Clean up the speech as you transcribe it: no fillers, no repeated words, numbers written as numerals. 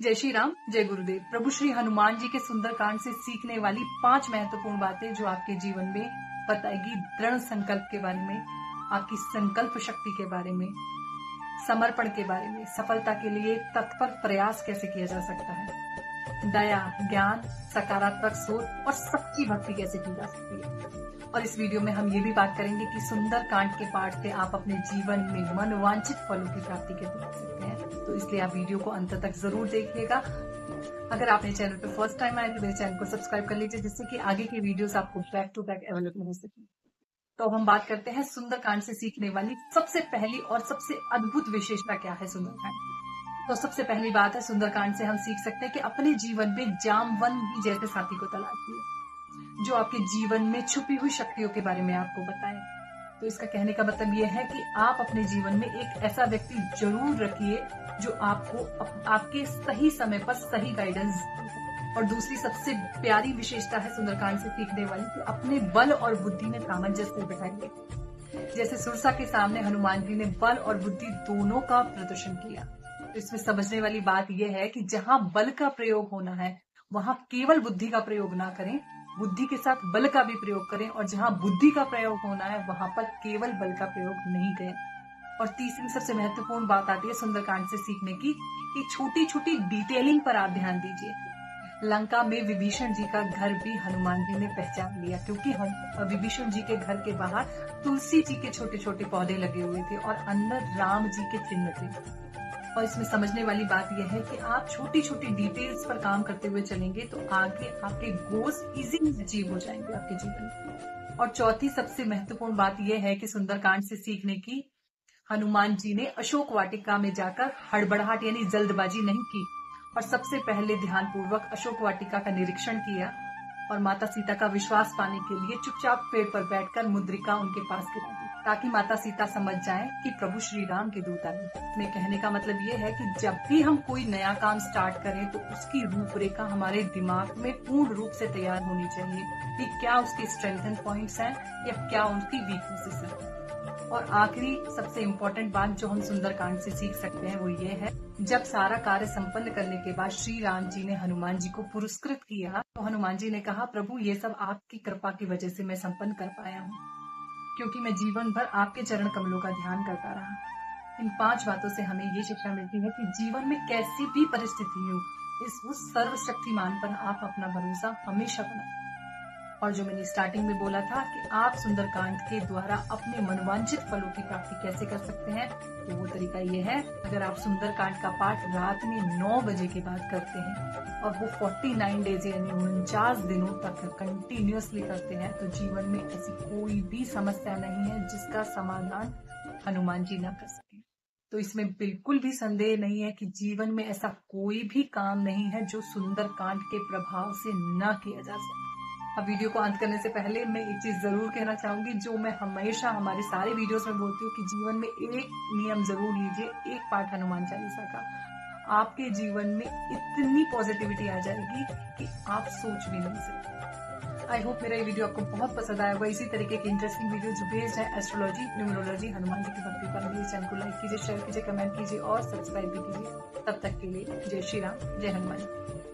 जय श्री राम, जय गुरुदेव। प्रभु श्री हनुमान जी के सुंदरकांड से सीखने वाली 5 महत्वपूर्ण बातें जो आपके जीवन में बताएगी दृढ़ संकल्प के बारे में, आपकी संकल्प शक्ति के बारे में, समर्पण के बारे में, सफलता के लिए तत्पर प्रयास कैसे किया जा सकता है, दया, ज्ञान, सकारात्मक सोच और सच्ची भक्ति कैसे की जा सकती है। और इस वीडियो में हम ये भी बात करेंगे कि सुंदरकांड के पाठ से आप अपने जीवन में मनोवांछित फलों की प्राप्ति कैसे कर सकते हैं। तो इसलिए आप वीडियो को अंत तक जरूर देखिएगा। अगर आपने चैनल पर फर्स्ट टाइम आए तो मेरे चैनल को सब्सक्राइब कर लीजिए, जिससे कि आगे की वीडियोस आपको बैक टू बैक अवेलेबल हो सके। तो अब हम बात करते हैं सुंदरकांड से सीखने वाली सबसे पहली और सबसे अद्भुत विशेषता क्या है सुंदरकांड। तो सबसे पहली बात है, सुंदरकांड से हम सीख सकते हैं कि अपने जीवन में जामवंत जैसे साथी को तलाशिए, जो आपके जीवन में छुपी हुई शक्तियों के बारे में आपको बताए। तो इसका कहने का मतलब यह है कि आप अपने जीवन में एक ऐसा व्यक्ति जरूर रखिए जो आपको आपके सही समय पर सही गाइडेंस दे। और दूसरी सबसे प्यारी विशेषता है सुंदरकांड से सीखने वाली कि अपने बल और बुद्धि में सामंजस्य बिठाइए। जैसे सुरसा के सामने हनुमान जी ने बल और बुद्धि दोनों का प्रदर्शन किया। तो इसमें समझने वाली बात यह है कि जहां बल का प्रयोग होना है वहां केवल बुद्धि का प्रयोग ना करें, बुद्धि के साथ बल का भी प्रयोग करें। और जहां बुद्धि का प्रयोग होना है वहां पर केवल बल का प्रयोग नहीं करें। और तीसरी सबसे महत्वपूर्ण बात आती है सुंदरकांड से सीखने की कि छोटी छोटी डिटेलिंग पर आप ध्यान दीजिए। लंका में विभीषण जी का घर भी हनुमान जी ने पहचान लिया, क्योंकि विभीषण जी के घर के बाहर तुलसी जी के छोटे छोटे पौधे लगे हुए थे और अंदर राम जी के चिन्ह थे। और इसमें समझने वाली बात यह है कि आप छोटी छोटी डिटेल्स पर काम करते हुए चलेंगे तो आगे आपके गोल्स इजीली अचीव हो जाएंगे आपके जीवन में। और चौथी सबसे महत्वपूर्ण बात यह है कि सुंदरकांड से सीखने की, हनुमान जी ने अशोक वाटिका में जाकर हड़बड़ाहट यानी जल्दबाजी नहीं की और सबसे पहले ध्यानपूर्वक अशोक वाटिका का निरीक्षण किया और माता सीता का विश्वास पाने के लिए चुपचाप पेड़ पर बैठकर मुद्रिका उनके पास गिरा दी, ताकि माता सीता समझ जाएं कि प्रभु श्री राम के दूत आए। अपने कहने का मतलब ये है कि जब भी हम कोई नया काम स्टार्ट करें तो उसकी रूपरेखा हमारे दिमाग में पूर्ण रूप से तैयार होनी चाहिए कि क्या उसके स्ट्रेंथन पॉइंट्स हैं या क्या उनकी वीकनेसेस हैं। और आखिरी सबसे इम्पोर्टेंट बात जो हम सुंदरकांड से सीख सकते हैं वो ये है, जब सारा कार्य संपन्न करने के बाद श्री राम जी ने हनुमान जी को पुरस्कृत किया तो हनुमान जी ने कहा, प्रभु ये सब आपकी कृपा की वजह से मैं संपन्न कर पाया हूँ, क्योंकि मैं जीवन भर आपके चरण कमलों का ध्यान करता रहा। इन 5 बातों से हमें ये शिक्षा मिलती है कि जीवन में कैसी भी परिस्थिति हो, उस सर्वशक्तिमान पर आप अपना भरोसा हमेशा बनाएं। और जो मैंने स्टार्टिंग में बोला था कि आप सुंदरकांड के द्वारा अपने मनोवांछित फलों की प्राप्ति कैसे कर सकते हैं, तो वो तरीका ये है, अगर आप सुंदरकांड का पाठ रात में 9 बजे के बाद करते हैं और वो 49 डेज यानी 49 दिनों तक कंटिन्यूअसली करते हैं, तो जीवन में ऐसी कोई भी समस्या नहीं है जिसका समाधान हनुमान जी ना कर सके। तो इसमें बिल्कुल भी संदेह नहीं है कि जीवन में ऐसा कोई भी काम नहीं है जो सुंदरकांड के प्रभाव से न किया जा सके। अब वीडियो को अंत करने से पहले मैं एक चीज जरूर कहना चाहूंगी, जो मैं हमेशा हमारे सारे वीडियोस में बोलती हूँ कि जीवन में एक नियम जरूर लीजिए, एक पाठ हनुमान चालीसा का। आपके जीवन में इतनी पॉजिटिविटी आ जाएगी कि आप सोच भी नहीं सकते। आई होप मेरा ये वीडियो आपको बहुत पसंद आया होगा। इसी तरीके की इंटरेस्टिंग वीडियो जो बेस्ड है एस्ट्रोलॉजी, न्यूमरोलॉजी, हनुमान जी की भक्ति पर, मेरे चैनल को लाइक कीजिए, शेयर कीजिए, कमेंट कीजिए और सब्सक्राइब भी कीजिए। तब तक के लिए जय श्री राम, जय हनुमान।